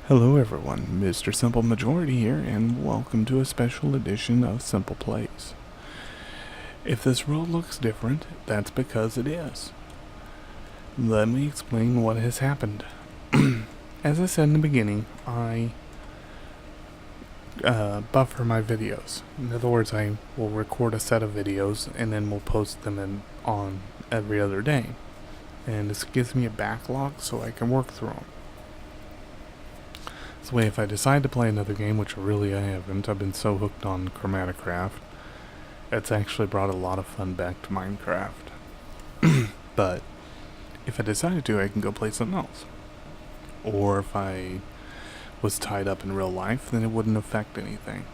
Hello everyone, Mr. Simple Majority here, and welcome to a special edition of Simple Plays. If this world looks different, that's because it is. Let me explain what has happened. As I said in the beginning, I buffer my videos. In other words, I will record a set of videos and then we'll post them on every other day. And this gives me a backlog so I can work through them. This way, if I decide to play another game, which really I haven't, I've been so hooked on Chromaticraft, it's actually brought a lot of fun back to Minecraft. But if I decided to, I can go play something else. Or if I was tied up in real life, then it wouldn't affect anything.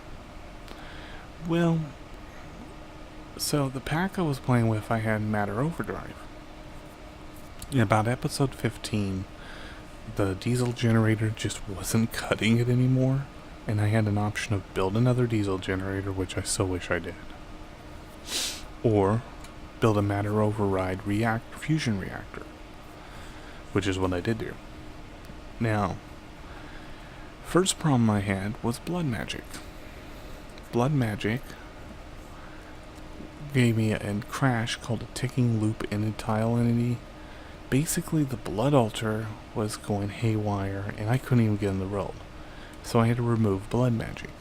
Well, so the pack I was playing with, I had Matter Overdrive. In about episode 15, the diesel generator just wasn't cutting it anymore, and I had an option of build another diesel generator, which I so wish I did, or build a matter override fusion reactor, which is what I did do. Now, first problem I had was blood magic. Blood magic gave me a crash called a ticking loop in a tile entity. Basically, the blood altar was going haywire, and I couldn't even get in the road. So I had to remove blood magic.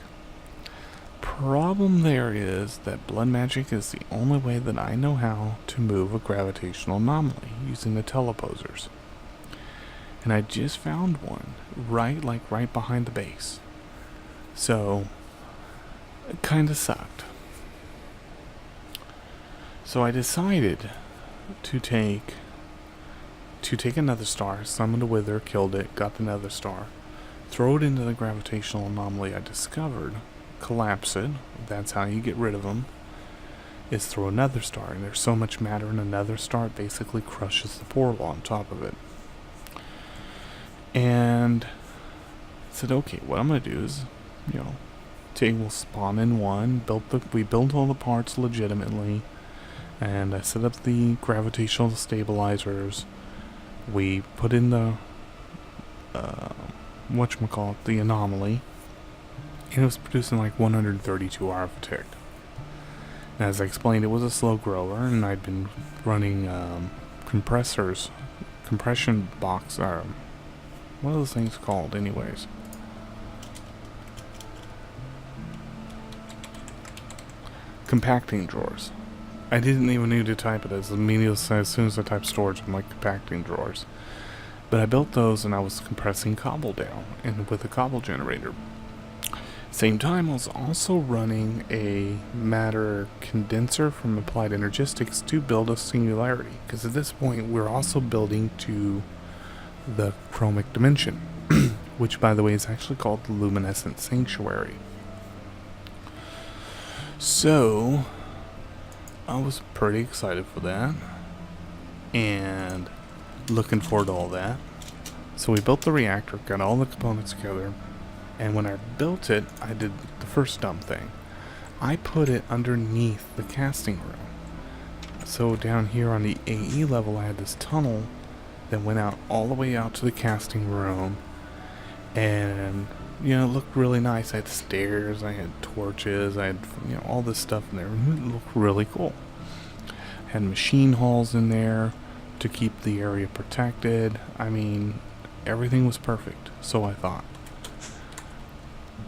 Problem there is that blood magic is the only way that I know how to move a gravitational anomaly using the teleposers. And I just found one right behind the base. So it kinda sucked. So I decided to take another star, summoned a wither, killed it, got the nether star, throw it into the gravitational anomaly I discovered, collapse it, that's how you get rid of them, is throw another star, and there's so much matter in another star, it basically crushes the portal on top of it. And I said, okay, what I'm going to do is, we'll spawn in one, we built all the parts legitimately, and I set up the gravitational stabilizers. We put in the the anomaly, and it was producing like 132 R of a tick. And as I explained, it was a slow grower, and I'd been running compression box, what are those things called anyways? Compacting drawers. I didn't even need to type it as soon as I typed storage, I'm like compacting drawers. But I built those and I was compressing cobble down and with a cobble generator. Same time, I was also running a matter condenser from Applied Energistics to build a singularity. Because at this point, we're also building to the chromic dimension, which by the way is actually called the Luminescent Sanctuary. So I was pretty excited for that and looking forward to all that. So we built the reactor, got all the components together, and when I built it, I did the first dumb thing. I put it underneath the casting room. So down here on the AE level, I had this tunnel that went out all the way out to the casting room, and it looked really nice. I had stairs, I had torches, I had all this stuff in there. It looked really cool. I had machine halls in there to keep the area protected. I mean, everything was perfect, so I thought.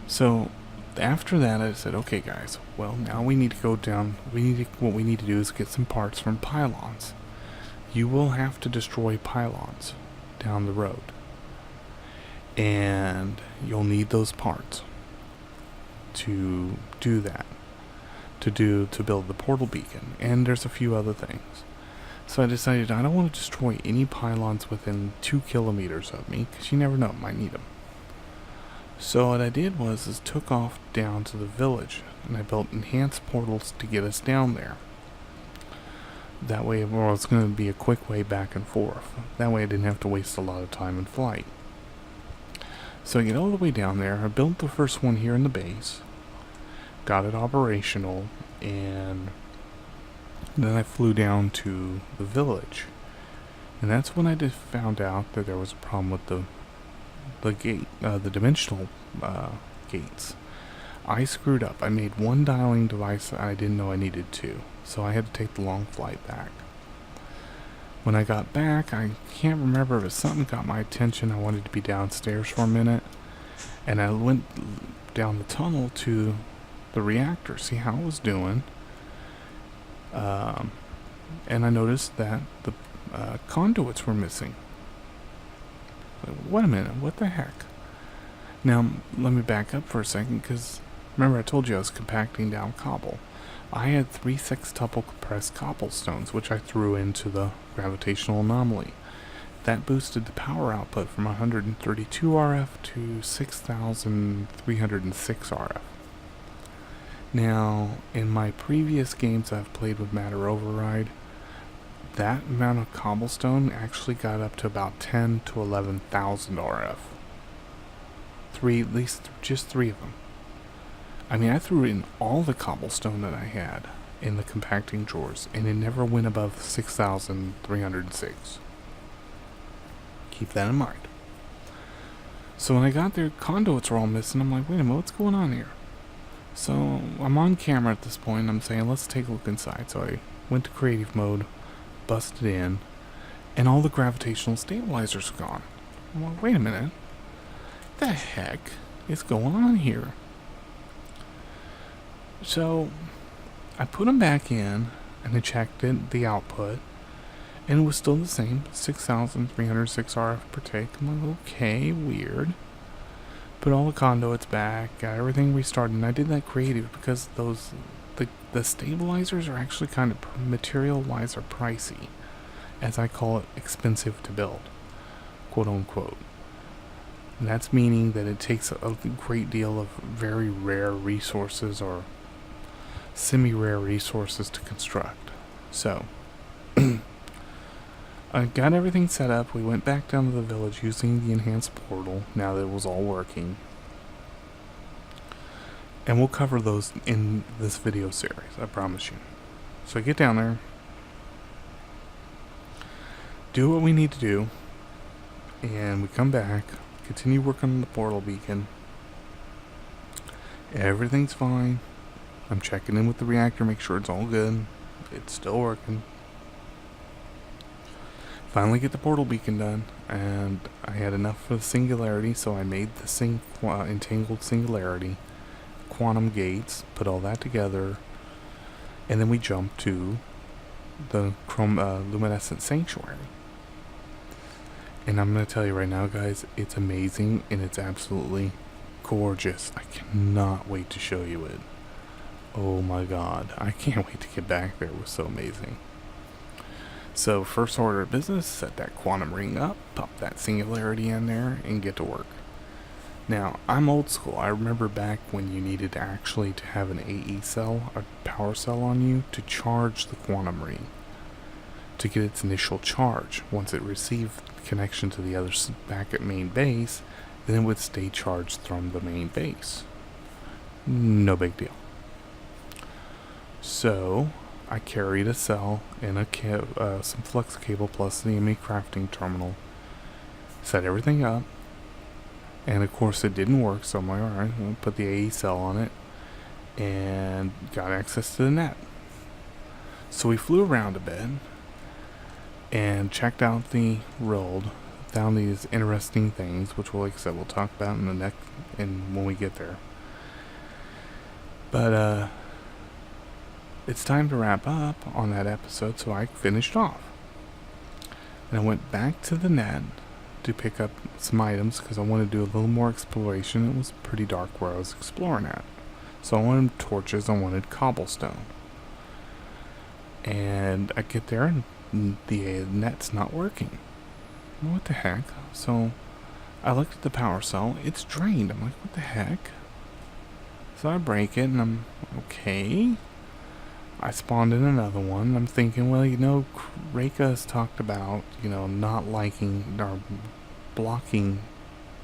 So after that, I said, okay guys, well now we need to go down. What we need to do is get some parts from pylons. You will have to destroy pylons down the road, and you'll need those parts to do that, to build the portal beacon, and there's a few other things. So I decided I don't want to destroy any pylons within 2 kilometers of me, because you never know, might need them. So what I did was took off down to the village, and I built enhanced portals to get us down there. That way, it's going to be a quick way back and forth. That way I didn't have to waste a lot of time in flight. So I get all the way down there, I built the first one here in the base, got it operational, and then I flew down to the village. And that's when I found out that there was a problem with the the dimensional gates. I screwed up. I made one dialing device and I didn't know I needed two, so I had to take the long flight back. When I got back, I can't remember if something got my attention. I wanted to be downstairs for a minute, and I went down the tunnel to the reactor, see how it was doing. And I noticed that the conduits were missing. Like, wait a minute, what the heck? Now, let me back up for a second, because remember I told you I was compacting down cobble. I had 3 sextuple compressed cobblestones, which I threw into the gravitational anomaly. That boosted the power output from 132 RF to 6,306 RF. Now, in my previous games I've played with Matter Override, that amount of cobblestone actually got up to about 10 to 11,000 RF. At least just 3 of them. I mean, I threw in all the cobblestone that I had in the compacting drawers, and it never went above 6,306. Keep that in mind. So when I got there, conduits were all missing. I'm like, wait a minute, what's going on here? So I'm on camera at this point. I'm saying, let's take a look inside. So I went to creative mode, busted in, and all the gravitational stabilizers are gone. I'm like, wait a minute. What the heck is going on here? So I put them back in, and I checked the output, and it was still the same, 6,306 RF per take. I'm like, okay, weird. Put all the conduits back, got everything restarted, and I did that creative because the stabilizers are actually kind of material-wise are pricey, as I call it, expensive to build, quote unquote. And that's meaning that it takes a great deal of very rare resources or semi-rare resources to construct. So I got everything set up. We went back down to the village using the enhanced portal now that it was all working. And we'll cover those in this video series, I promise you. So I get down there, do what we need to do, and we come back, continue working on the portal beacon. Everything's fine. I'm checking in with the reactor, make sure it's all good. It's still working. Finally get the portal beacon done, and I had enough for the singularity, so I made the entangled singularity, quantum gates, put all that together, and then we jumped to the luminescent sanctuary. And I'm going to tell you right now, guys, it's amazing, and it's absolutely gorgeous. I cannot wait to show you it. Oh my god, I can't wait to get back there. It was so amazing. So first order of business, set that quantum ring up, pop that singularity in there, and get to work. Now, I'm old school. I remember back when you needed actually to have an AE cell, a power cell on you, to charge the quantum ring, to get its initial charge. Once it received connection to the other back at main base, then it would stay charged from the main base. No big deal. So I carried a cell and some flex cable plus the ME crafting terminal, set everything up, and of course it didn't work, so I'm like, alright, we'll put the AE cell on it, and got access to the net. So we flew around a bit, and checked out the road, found these interesting things, which like I said, we'll talk about in the next, and when we get there. But, it's time to wrap up on that episode, so I finished off. And I went back to the net to pick up some items because I wanted to do a little more exploration. It was pretty dark where I was exploring at. So I wanted torches, I wanted cobblestone. And I get there and the net's not working. What the heck? So I looked at the power cell, it's drained. I'm like, what the heck? So I break it and I'm okay. I spawned in another one. I'm thinking, well, you know, Reika has talked about, you know, not liking or blocking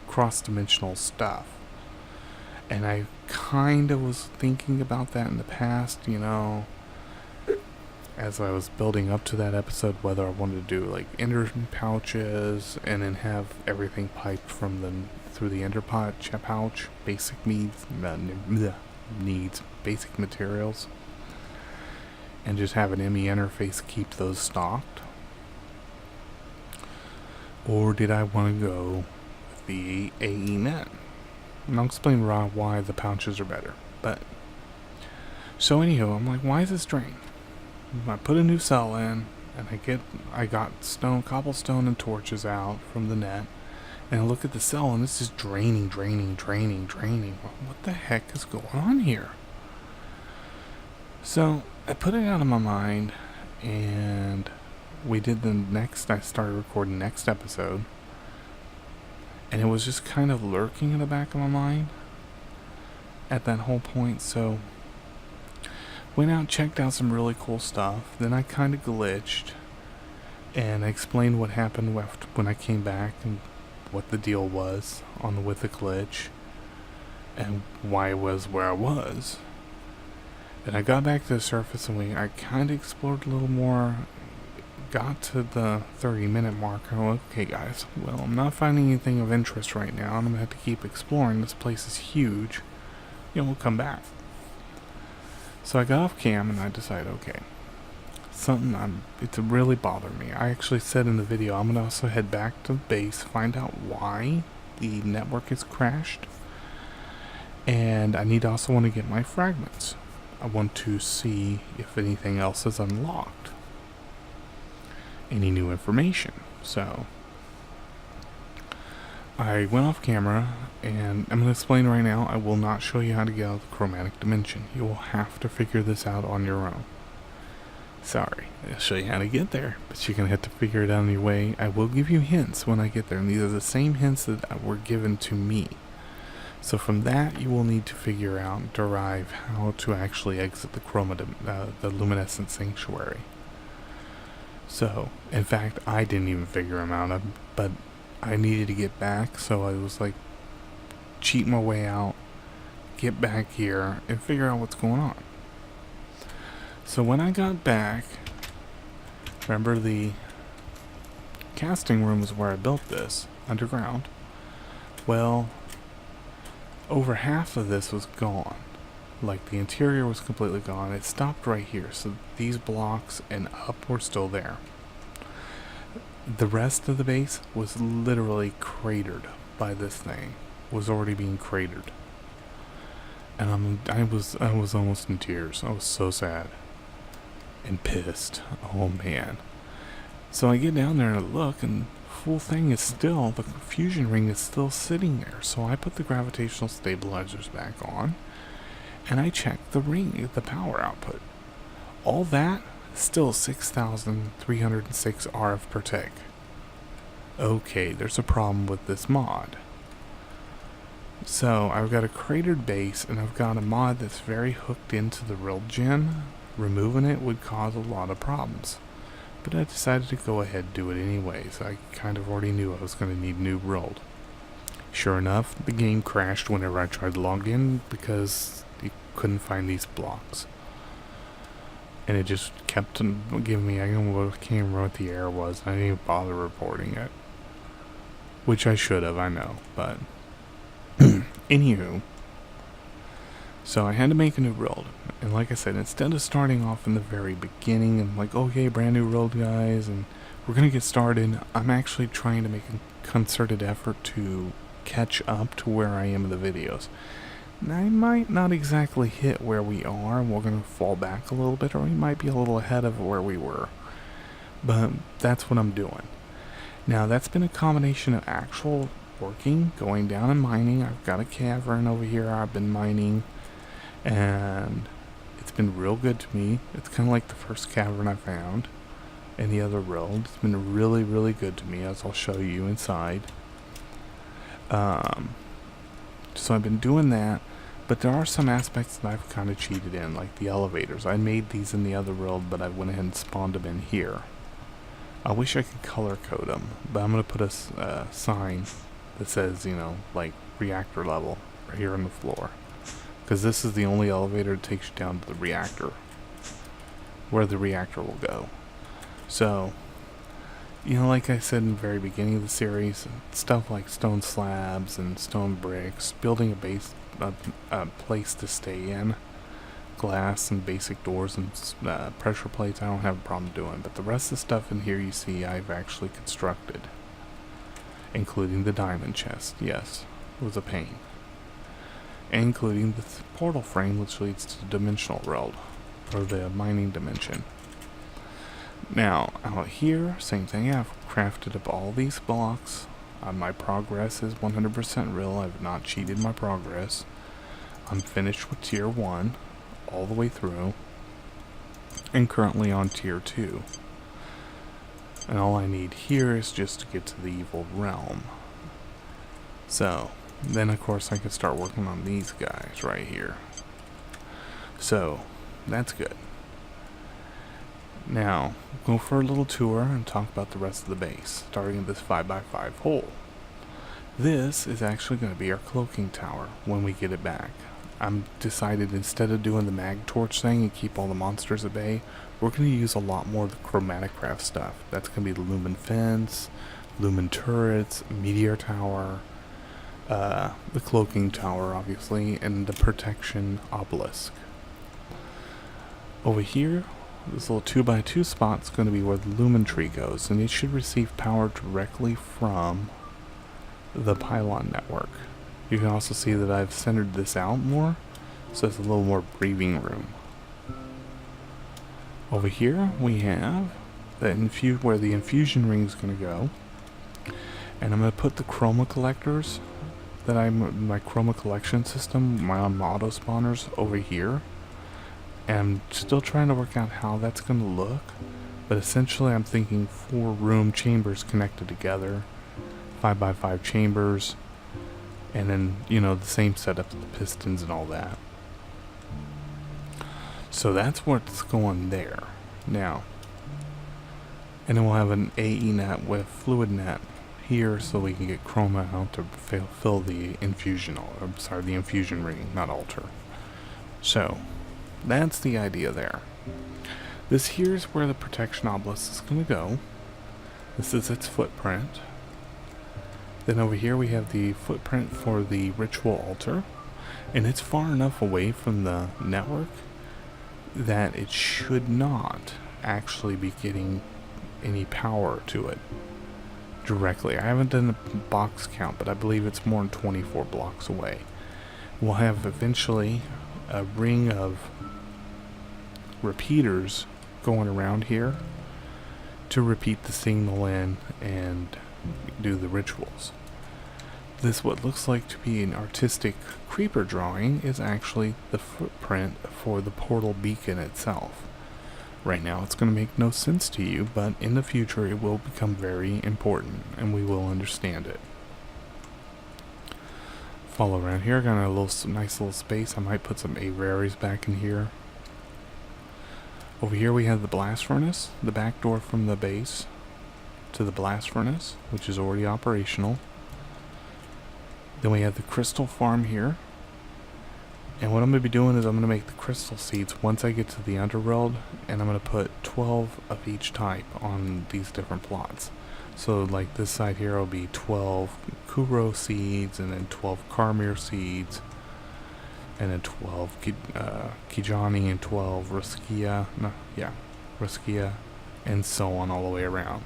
cross-dimensional stuff. And I kind of was thinking about that in the past, you know. as I was building up to that episode, whether I wanted to do like ender pouches and then have everything piped from the through the ender pouch, basic needs, basic materials, and just have an ME interface keep those stocked. Or did I want to go with the AE net? And I'll explain why the pouches are better. But so anyhow, I'm like, why is this drain? I put a new cell in, and I got cobblestone and torches out from the net, and I look at the cell, and it's just draining. What the heck is going on here? So I put it out of my mind, and I started recording next episode, and it was just kind of lurking in the back of my mind at that whole point. So went out, checked out some really cool stuff. Then I kind of glitched, and I explained what happened when I came back and what the deal was with the glitch and why I was where I was. And I got back to the surface, and I kind of explored a little more. Got to the 30-minute mark. I went, okay, guys, well, I'm not finding anything of interest right now, and I'm gonna have to keep exploring. This place is huge. We'll come back. So I got off cam, and I decided, okay, it's really bothering me. I actually said in the video, I'm gonna also head back to the base, find out why the network is crashed, and I also want to get my fragments. I want to see if anything else is unlocked. Any new information. So I went off camera, and I'm going to explain right now, I will not show you how to get out of the chromatic dimension. You will have to figure this out on your own. Sorry, I'll show you how to get there, but you're going to have to figure it out on your way. I will give you hints when I get there, and these are the same hints that were given to me. So from that, you will need to figure out, derive how to actually exit the luminescent sanctuary. So, in fact, I didn't even figure them out, but I needed to get back, so I was like, cheat my way out, get back here, and figure out what's going on. So when I got back, remember the casting room is where I built this, underground. Well, over half of this was gone. Like, the interior was completely gone. It stopped right here, so these blocks and up were still there. The rest of the base was literally cratered by this thing. Was already being cratered. And I was almost in tears. I was so sad and pissed. Oh man. So I get down there and I look, and the full thing is still, the fusion ring is still sitting there. So I put the gravitational stabilizers back on, and I checked the power output. All that, still 6,306 RF per tick. Okay, there's a problem with this mod. So I've got a cratered base, and I've got a mod that's very hooked into the RILD gen. Removing it would cause a lot of problems. But I decided to go ahead and do it anyways. I kind of already knew I was going to need new RILD. Sure enough, the game crashed whenever I tried to log in because you couldn't find these blocks. And it just kept giving me, I can't remember what the error was. I didn't even bother reporting it. Which I should have, I know. But, anywho. So I had to make a new RILD. And like I said, instead of starting off in the very beginning and like, okay, brand new RILD guys, and we're going to get started, I'm actually trying to make a concerted effort to catch up to where I am in the videos. Now, I might not exactly hit where we are, and we're going to fall back a little bit, or we might be a little ahead of where we were. But that's what I'm doing. Now, that's been a combination of actual working, going down and mining. I've got a cavern over here I've been mining, and it's been real good to me. It's kind of like the first cavern I found in the other RILD. It's been really, really good to me, as I'll show you inside. So I've been doing that, but there are some aspects that I've kind of cheated in, like the elevators. I made these in the other RILD, but I went ahead and spawned them in here. I wish I could color code them, but I'm going to put a sign that says, you know, like reactor level right here on the floor. Because this is the only elevator that takes you down to the reactor. where the reactor will go. So, you know, like I said in the very beginning of the series, stuff like stone slabs and stone bricks, building a base, a place to stay in, glass and basic doors and pressure plates, I don't have a problem doing. But the rest of the stuff in here you see I've actually constructed, including the diamond chest. Yes, it was a pain. And including the portal frame, which leads to the dimensional world, or the mining dimension. Now, out here, same thing. I've crafted up all these blocks. My progress is 100% real. I've not cheated my progress. I'm finished with tier 1 all the way through, and currently on tier 2. And all I need here is just to get to the evil realm. So, then of course I can start working on these guys right here. So, that's good. Now, go for a little tour and talk about the rest of the base, starting in this 5x5 hole. This is actually going to be our cloaking tower when we get it back. I'm decided instead of doing the mag torch thing and keep all the monsters at bay, we're going to use a lot more of the chromatic craft stuff. That's going to be the lumen fence, lumen turrets, meteor tower, the cloaking tower obviously, and the protection obelisk. Over here, this little 2x2 spot is going to be where the lumen tree goes, and it should receive power directly from the pylon network. You can also see that I've centered this out more, so it's a little more breathing room. Over here we have the where the infusion ring is going to go, and I'm going to put the chroma collectors that my chroma collection system, my auto spawners over here. And I'm still trying to work out how that's going to look, but essentially I'm thinking 4 room chambers connected together, 5x5 chambers, and then, you know, the same setup, the pistons and all that. So that's what's going there. Now, and then we'll have an AE net with fluid net here so we can get chroma out to fill the infusion, the infusion ring, not altar. So, that's the idea there. This here's where the protection obelisk is going to go. This is its footprint. Then over here we have the footprint for the ritual altar, and it's far enough away from the network that it should not actually be getting any power to it directly. I haven't done a box count, but I believe it's more than 24 blocks away. We'll have eventually a ring of repeaters going around here to repeat the signal in and do the rituals. This, what looks like to be an artistic creeper drawing, is actually the footprint for the portal beacon itself. Right now it's going to make no sense to you, but in the future it will become very important and we will understand it. Follow around here, got a nice little space. I might put some aviaries back in here. Over here we have the blast furnace, the back door from the base to the blast furnace, which is already operational. Then we have the crystal farm here. And what I'm going to be doing is I'm going to make the crystal seeds once I get to the underworld, and I'm going to put 12 of each type on these different plots. So like this side here will be 12 Kuro seeds, and then 12 Karmir seeds, and then 12 Kijani, and 12 Ruskia, and so on all the way around.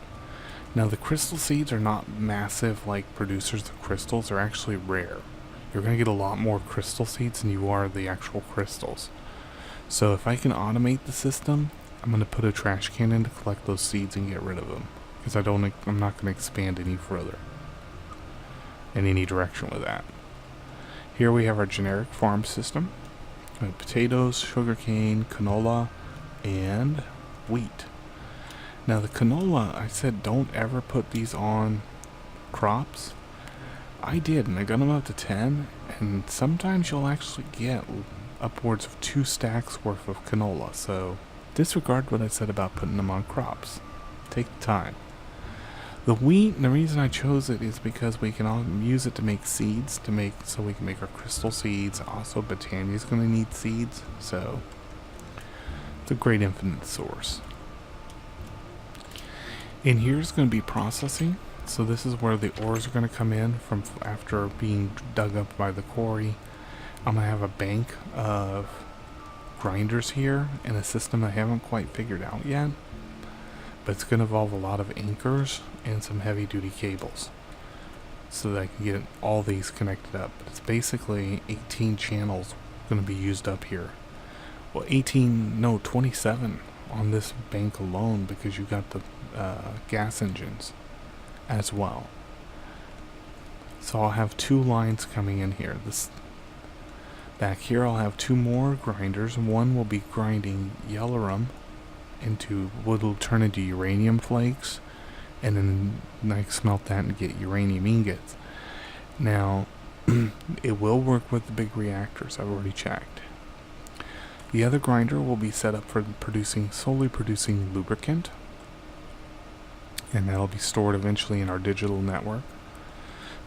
Now the crystal seeds are not massive like producers of crystals, they're actually rare. You're going to get a lot more crystal seeds than you are the actual crystals. So if I can automate the system, I'm going to put a trash can in to collect those seeds and get rid of them. Because I'm not going to expand any further in any direction with that. Here we have our generic farm system. We have potatoes, sugarcane, canola, and wheat. Now the canola, I said don't ever put these on crops. I did, and I got them up to 10, and sometimes you'll actually get upwards of 2 stacks worth of canola, so disregard what I said about putting them on crops. Take the time. The wheat, and the reason I chose it is because we can all use it to make seeds, so we can make our crystal seeds. Also, Botania's going to need seeds, so It's a great infinite source. In here is going to be processing. So this is where the ores are going to come in from after being dug up by the quarry. I'm going to have a bank of grinders here in a system I haven't quite figured out yet. But it's going to involve a lot of anchors and some heavy duty cables, so that I can get all these connected up. But it's basically 18 channels going to be used up here. Well, 27 on this bank alone, because you got the gas engines as well. So I'll have 2 lines coming in here. This back here I'll have 2 more grinders. One will be grinding yellowrum into what will turn into uranium flakes, and then I smelt that and get uranium ingots. Now it will work with the big reactors, I've already checked. The other grinder will be set up for solely producing lubricant, and that'll be stored eventually in our digital network.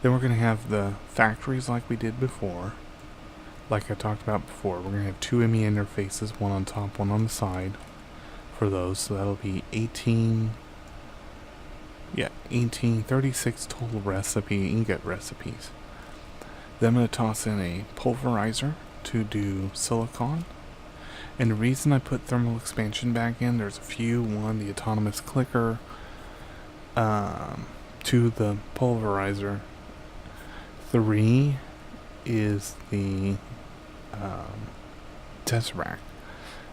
Then we're going to have the factories like we did before. Like I talked about before, we're going to have 2 ME interfaces, one on top, one on the side for those. So that'll be 36 total ingot recipes. Then I'm going to toss in a pulverizer to do silicon. And the reason I put thermal expansion back in, there's a few. One, the autonomous clicker. 2, the pulverizer. 3 is the tesseract.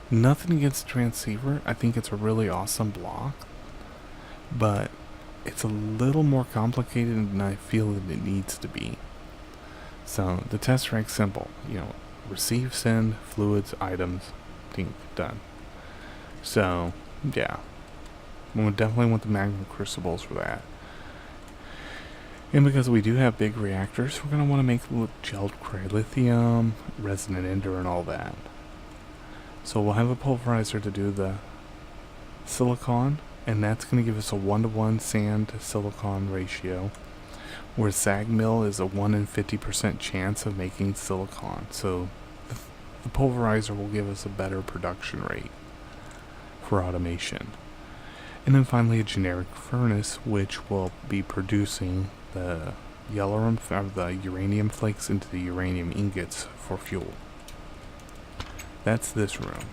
Nothing against the transceiver. I think it's a really awesome block, but it's a little more complicated than I feel that it needs to be. So the tesseract's simple. Receive, send, fluids, items, done. So yeah, we would definitely want the magma crucibles for that. And because we do have big reactors, we're going to want to make gelled cryolithium, resonant ender, and all that. So we'll have a pulverizer to do the silicon, and that's going to give us a 1-to-1 sand to silicon ratio, where SAG mill is a 1 in 50% chance of making silicon. So the pulverizer will give us a better production rate for automation. And then finally a generic furnace, which will be producing the the uranium flakes into the uranium ingots for fuel. That's this room.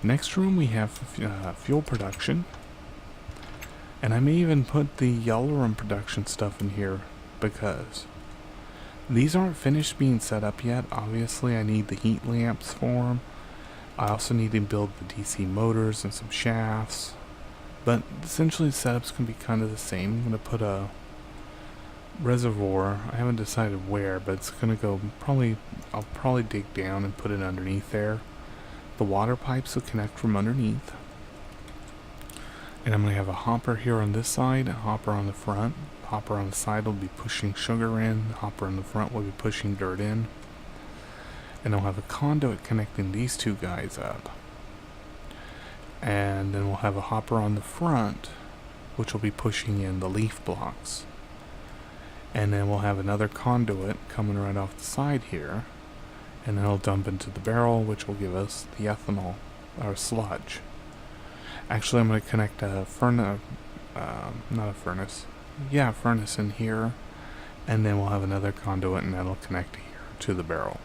Next room we have fuel production, and I may even put the yellowrum production stuff in here because these aren't finished being set up yet. Obviously I need the heat lamps for them. I also need to build the DC motors and some shafts, but essentially the setups can be kind of the same. I'm going to put a reservoir. I haven't decided where, but it's going to go I'll probably dig down and put it underneath there. The water pipes will connect from underneath, and I'm going to have a hopper here on this side, a hopper on the front. Hopper on the side will be pushing sugar in, the hopper on the front will be pushing dirt in, and I'll have a conduit connecting these 2 guys up. And then we'll have a hopper on the front which will be pushing in the leaf blocks. And then we'll have another conduit coming right off the side here, and then it'll dump into the barrel, which will give us the ethanol, or sludge. Actually, I'm going to connect a furnace, furnace in here, and then we'll have another conduit, and that'll connect here to the barrel.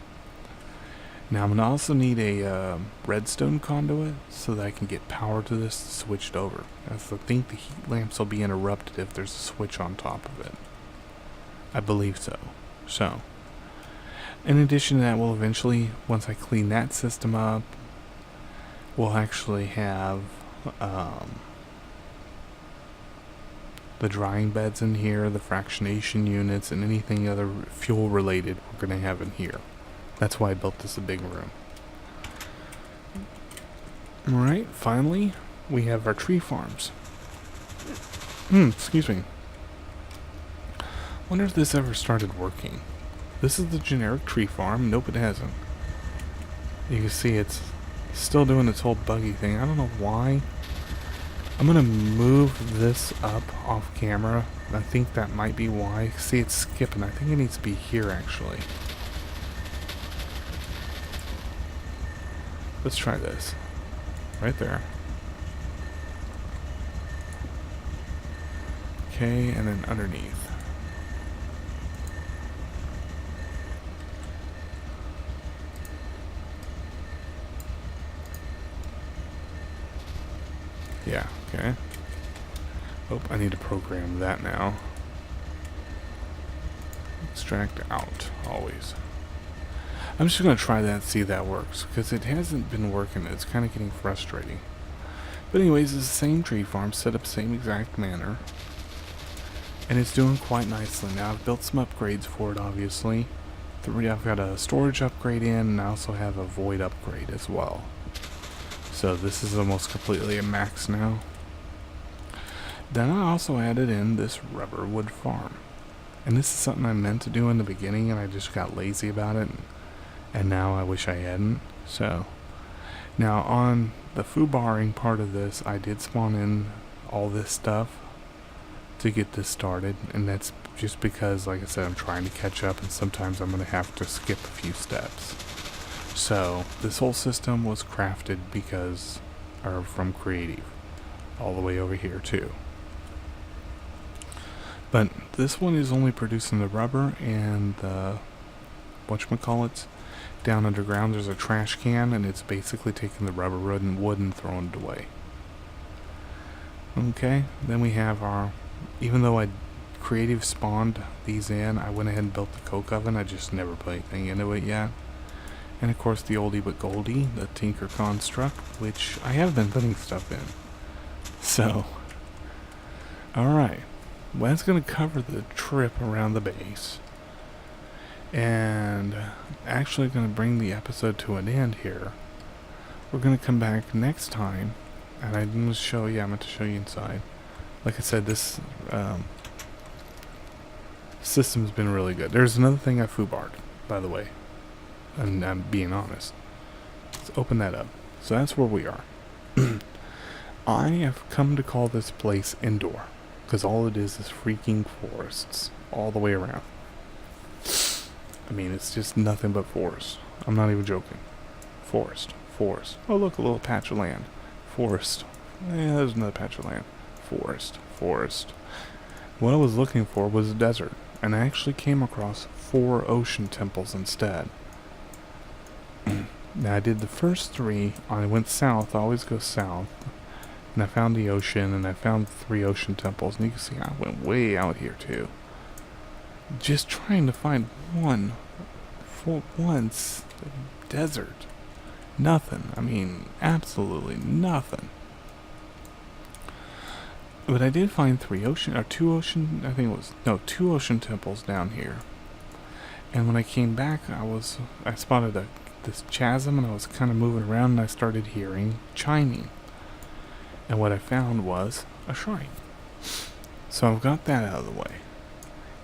Now I'm going to also need a redstone conduit so that I can get power to this switched over. I think the heat lamps will be interrupted if there's a switch on top of it. I believe so. So, in addition to that, we'll eventually, once I clean that system up, we'll actually have the drying beds in here, the fractionation units, and anything other fuel related we're going to have in here. That's why I built this a big room. Alright, finally, we have our tree farms. Excuse me. Wonder if this ever started working. This is the generic tree farm. Nope, it hasn't. You can see it's still doing its whole buggy thing. I don't know why. I'm going to move this up off camera. I think that might be why. See, it's skipping. I think it needs to be here, actually. Let's try this. Right there. Okay, and then underneath. Yeah, okay. Oh, I need to program that now. Extract out, always. I'm just going to try that and see if that works, because it hasn't been working. It's kind of getting frustrating. But anyways, it's the same tree farm, set up same exact manner. And it's doing quite nicely. Now I've built some upgrades for it, obviously. I've got a storage upgrade in, and I also have a void upgrade as well. So this is almost completely a max now. Then I also added in this rubber wood farm. And this is something I meant to do in the beginning, and I just got lazy about it. And now I wish I hadn't. So now on the foobarring part of this, I did spawn in all this stuff to get this started, and that's just because, like I said, I'm trying to catch up, and sometimes I'm going to have to skip a few steps. So this whole system was crafted from Creative, all the way over here too. But this one is only producing the rubber and the whatchamacallits. Down underground there's a trash can, and it's basically taking the rubber wood and throwing it away. Okay, then we have our, even though I Creative spawned these in, I went ahead and built the coke oven. I just never put anything into it yet. And of course the oldie but goldie, the Tinker construct, which I have been putting stuff in. So, alright. Well, that's going to cover the trip around the base. And actually going to bring the episode to an end here. We're going to come back next time, and I'm going to show you, I'm going to show you inside. Like I said, this system's been really good. There's another thing I foobarred, by the way. And I'm being honest. Let's open that up. So that's where we are. I have come to call this place indoor, because all it is freaking forests all the way around. I mean, it's just nothing but forest. I'm not even joking. Forest. Forest. Oh, look, a little patch of land. Forest. Yeah, there's another patch of land. Forest. Forest. What I was looking for was a desert, and I actually came across 4 ocean temples instead. Now, I did the first 3. I went south. I always go south. And I found the ocean, and I found 3 ocean temples. And you can see I went way out here, too. Just trying to find one for once desert. Nothing. I mean, absolutely nothing. But I did find 2 ocean, I think it was, no, 2 ocean temples down here. And when I came back, I spotted this chasm, and I was kind of moving around, and I started hearing chiming. And what I found was a shrine. So I've got that out of the way.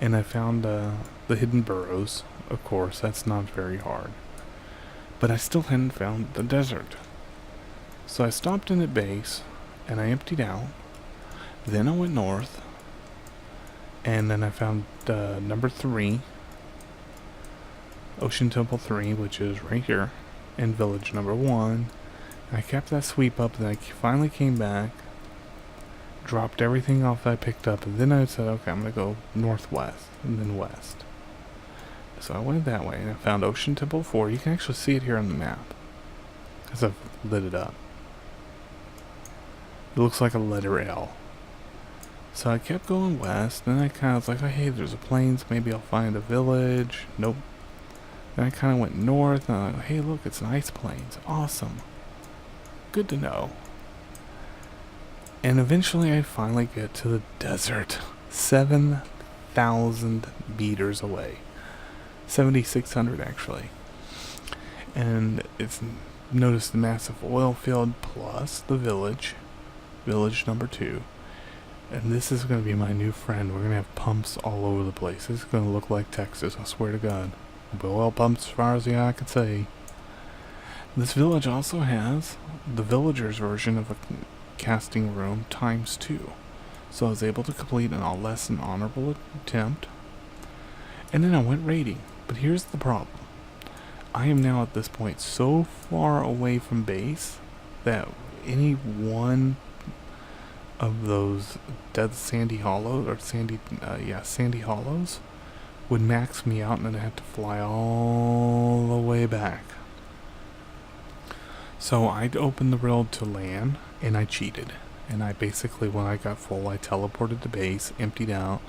And I found the hidden burrows. Of course, that's not very hard. But I still hadn't found the desert. So I stopped in at base, and I emptied out. Then I went north, and then I found number 3, Ocean Temple 3, which is right here, in village number 1. I kept that sweep up, then I finally came back, dropped everything off that I picked up, and then I said, okay, I'm going to go northwest, and then west. So I went that way, and I found Ocean Temple 4. You can actually see it here on the map, because I've lit it up. It looks like a letter L. So I kept going west, then I kind of was like, oh, hey, there's a plains, maybe I'll find a village. Nope. Then I kind of went north, and I'm like, hey, look, it's an ice plains. Awesome. Good to know. And eventually I finally get to the desert. 7,000 meters away. 7,600 actually. And it's, notice the massive oil field plus the village. Village number 2. And this is going to be my new friend. We're going to have pumps all over the place. This is going to look like Texas, I swear to God. Oil pumps as far as the eye can see. This village also has the villager's version of a casting room times 2. So I was able to complete an less than honorable attempt. And then I went raiding. But here's the problem. I am now at this point so far away from base that any one of those dead sandy hollows, or sandy hollows, would max me out, and then I had to fly all the way back. So I'd open the rail to land, and I cheated. And I basically, when I got full, I teleported to base, emptied out,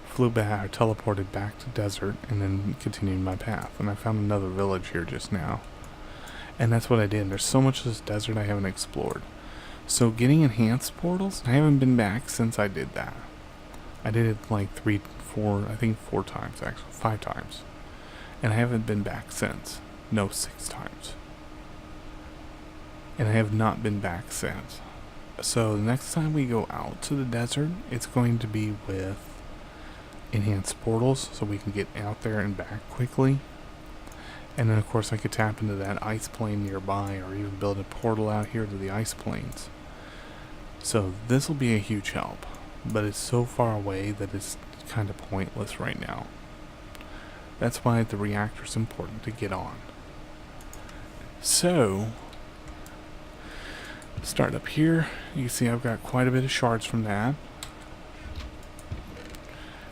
flew back, or teleported back to desert, and then continued my path. And I found another village here just now. And that's what I did. There's so much of this desert I haven't explored. So getting enhanced portals, I haven't been back since I did that. I did it like 4 times actually, 5 times. And I haven't been back since. No, 6 times. And I have not been back since. So the next time we go out to the desert, it's going to be with enhanced portals, so we can get out there and back quickly. And then of course I could tap into that ice plane nearby, or even build a portal out here to the ice plains. So this will be a huge help, but it's so far away that it's kind of pointless right now. That's why the reactor is important to get on. So start up here. You can see I've got quite a bit of shards from that.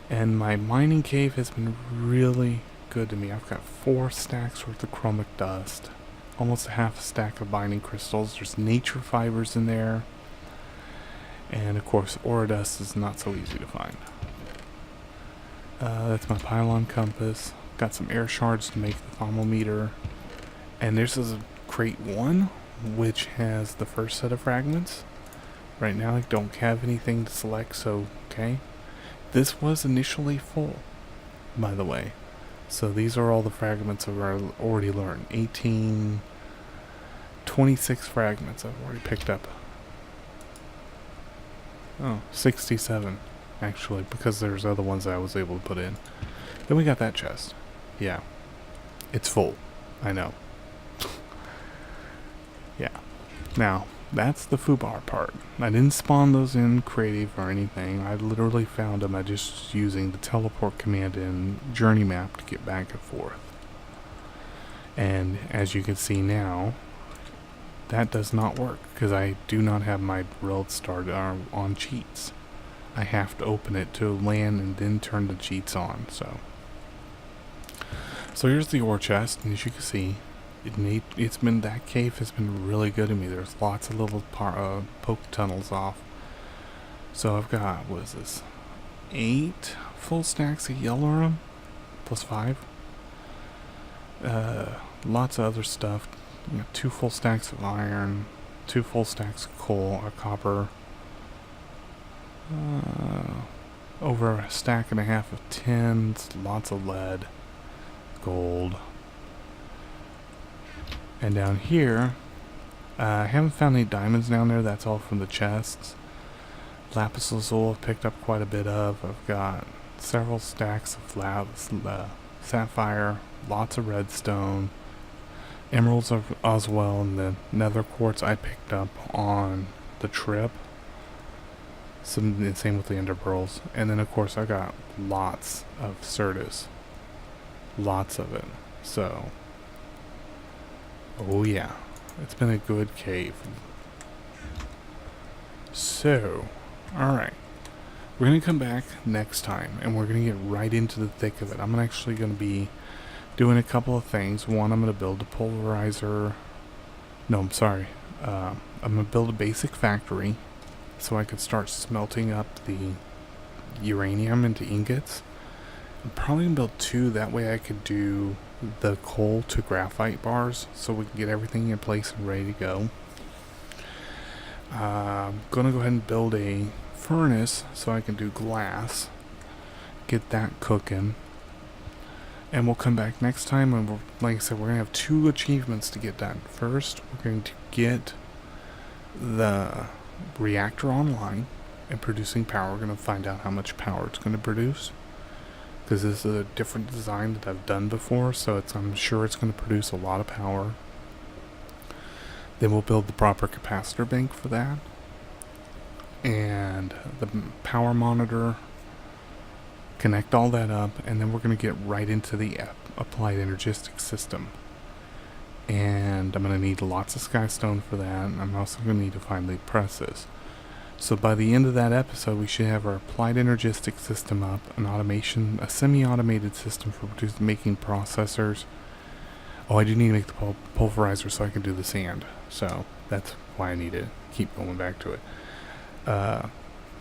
And my mining cave has been really good to me. I've got 4 stacks worth of chromic dust. Almost a half a stack of binding crystals. There's nature fibers in there. And of course, ore dust is not so easy to find. That's my pylon compass. Got some air shards to make the thermometer. And this is a crate 1, which has the first set of fragments. Right now I don't have anything to select, so okay. This was initially full, by the way. So these are all the fragments I've already learned. 26 fragments I've already picked up. Oh, 67 actually, because there's other ones I was able to put in. Then we got that chest. Yeah, it's full. I know. Yeah. Now, that's the foobar part. I didn't spawn those in creative or anything. I literally found them by just using the teleport command in journey map to get back and forth. And as you can see now, that does not work because I do not have my build started on cheats. I have to open it to land and then turn the cheats on. So here's the ore chest, and as you can see, it's been, that cave has been really good to me. There's lots of little poke tunnels off. So I've got, what is this, 8 full stacks of yellowrum plus 5. Lots of other stuff. You know, 2 full stacks of iron, 2 full stacks of coal or copper, over a stack and a half of tins, lots of lead, gold. And down here, I haven't found any diamonds down there. That's all from the chests. Lapis lazuli I've picked up quite a bit of. I've got several stacks of sapphire, lots of redstone, emeralds as well, and the nether quartz I picked up on the trip. Same with the ender pearls. And then of course I got lots of Certus. Lots of it. So, oh yeah, it's been a good cave. So, alright. We're going to come back next time, and we're going to get right into the thick of it. I'm actually going to be doing a couple of things. One, I'm going to build a pulverizer. No, I'm sorry. I'm going to build a basic factory so I could start smelting up the uranium into ingots. I'm probably going to build 2. That way I could do the coal to graphite bars so we can get everything in place and ready to go. I'm going to go ahead and build a furnace so I can do glass. Get that cooking. And we'll come back next time, and like I said, we're going to have 2 achievements to get done. First, we're going to get the reactor online and producing power. We're going to find out how much power it's going to produce, because this is a different design that I've done before, so I'm sure it's going to produce a lot of power. Then we'll build the proper capacitor bank for that, and the power monitor, connect all that up, and then we're going to get right into the applied energistic system. and I'm going to need lots of skystone for that, and I'm also going to need to find the presses. So by the end of that episode, we should have our applied energistic system up, an automation, a semi-automated system for making processors. Oh, I do need to make the pulverizer so I can do the sand. So that's why I need to keep going back to it.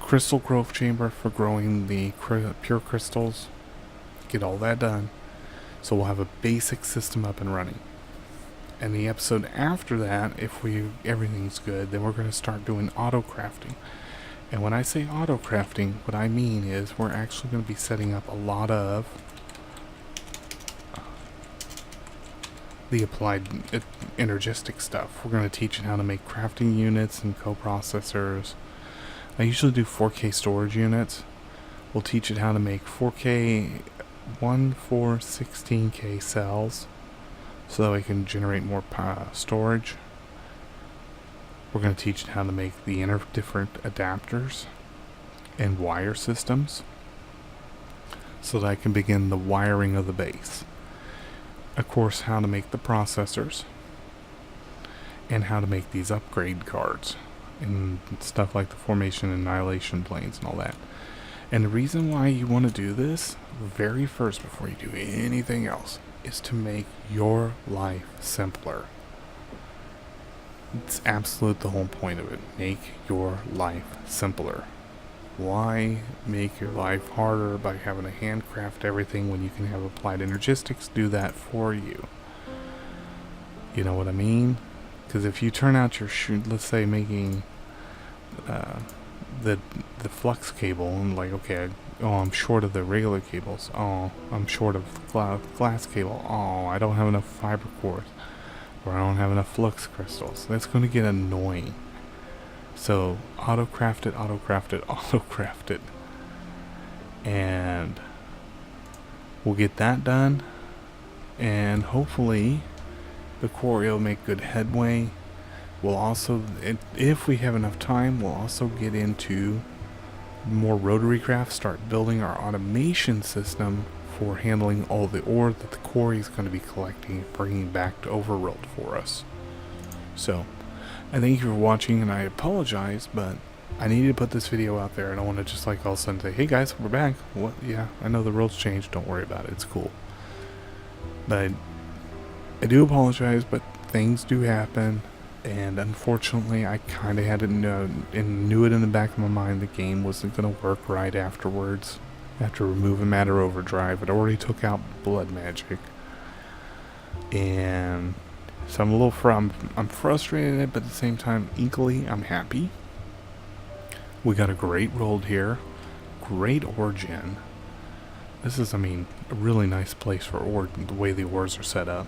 Crystal growth chamber for growing the pure crystals. Get all that done. So we'll have a basic system up and running. And the episode after that, if everything's good, then we're going to start doing auto crafting. And when I say auto crafting, what I mean is we're actually going to be setting up a lot of the applied energistic stuff. We're going to teach it how to make crafting units and coprocessors. I usually do 4K storage units. We'll teach it how to make 4K 16K cells, so that we can generate more storage. We're going to teach it how to make the different adapters and wire systems, so that I can begin the wiring of the base. Of course, how to make the processors, and how to make these upgrade cards, and stuff like the formation and annihilation planes and all that. And the reason why you want to do this very first, before you do anything else, is to make your life simpler. It's absolute the whole point of it. Make your life simpler. Why make your life harder by having to handcraft everything when you can have applied energistics do that for you? You know what I mean? Because if you turn out your let's say making the flux cable, and like, okay, I'm short of the regular cables. Oh, I'm short of glass cable. Oh, I don't have enough fiber cores, or I don't have enough flux crystals. That's going to get annoying. So auto craft it, auto craft it, auto craft it, and we'll get that done. And hopefully the quarry will make good headway. We'll also, if we have enough time, we'll also get into more rotary craft, start building our automation system for handling all the ore that the quarry is going to be collecting and bringing back to Overworld for us. So, I thank you for watching, and I apologize, but I needed to put this video out there. I don't want to just like all of a sudden say, hey guys, we're back. What? Yeah, I know the world's changed. Don't worry about it. It's cool. But I do apologize, but things do happen. And unfortunately, I kind of had to know and knew it in the back of my mind the game wasn't going to work right afterwards. After removing Matter Overdrive, it already took out Blood Magic. And so I'm a little I'm frustrated, but at the same time, equally, I'm happy. We got a great world here. Great origin. This is, I mean, a really nice place for ore, the way the ores are set up.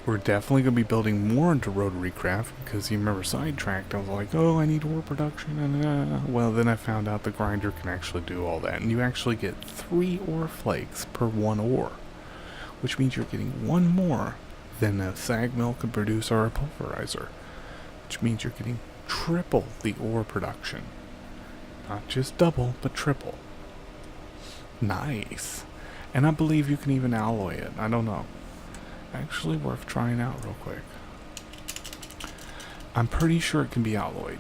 We're definitely going to be building more into rotary craft, because you remember Sidetracked, I was like, oh, I need ore production, and well, then I found out the grinder can actually do all that, and you actually get 3 ore flakes per 1 ore, which means you're getting 1 more than a sag mill can produce or a pulverizer, which means you're getting triple the ore production. Not just double, but triple. Nice. And I believe you can even alloy it. I don't know. Actually worth trying out real quick. I'm pretty sure it can be alloyed.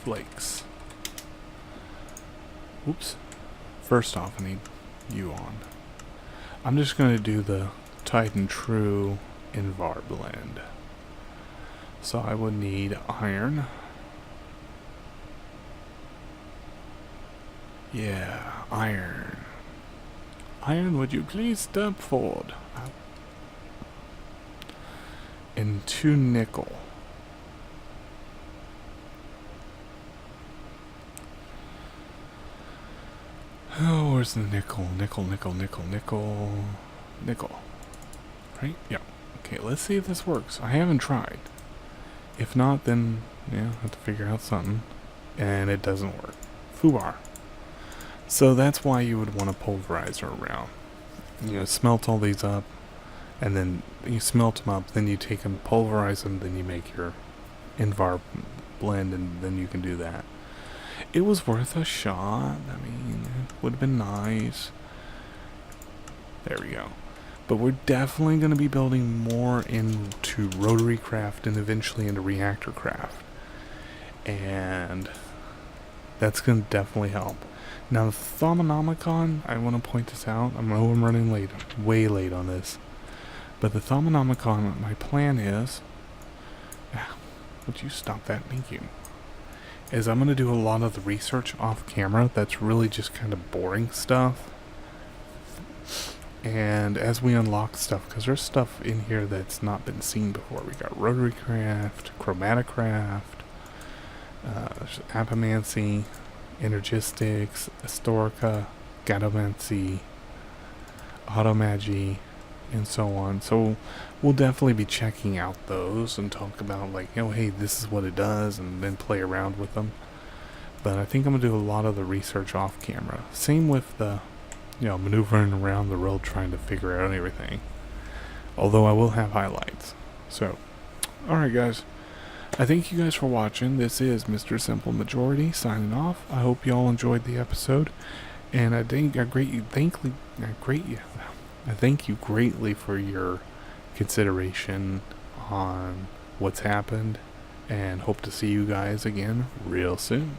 Flakes. Oops. First off, I need you on. I'm just going to do the Titan True Invar blend. So I would need iron. Yeah, iron. Iron, would you please step forward? And 2 nickel. Oh, where's the nickel? Nickel. Right? Yeah. Okay, let's see if this works. I haven't tried. If not, then, yeah, I have to figure out something. And it doesn't work. Foobar. So that's why you would want a pulverizer around. You know, smelt all these up, and then you smelt them up, then you take them, pulverize them, then you make your Invar blend, and then you can do that. It was worth a shot. I mean, it would have been nice. There we go. But we're definitely going to be building more into rotary craft and eventually into reactor craft. And that's going to definitely help. Now, the Thaumonomicon, I want to point this out. I know I'm running late, way late on this. But the Thaumonomicon, my plan is... would you stop that? Thank you. Is I'm going to do a lot of the research off camera. That's really just kind of boring stuff. And as we unlock stuff, because there's stuff in here that's not been seen before. We got rotary craft, chromatic craft, apomancy, energistics, historica, gatomancy, automagy, and so on. So we'll definitely be checking out those and talk about, like, you know, hey, this is what it does, and then play around with them. But I think I'm going to do a lot of the research off camera. Same with the, you know, maneuvering around the road trying to figure out everything. Although I will have highlights. So, alright guys. I thank you guys for watching. This is Mr. Simple Majority signing off. I hope you all enjoyed the episode. And I thank you greatly for your consideration on what's happened. And hope to see you guys again real soon.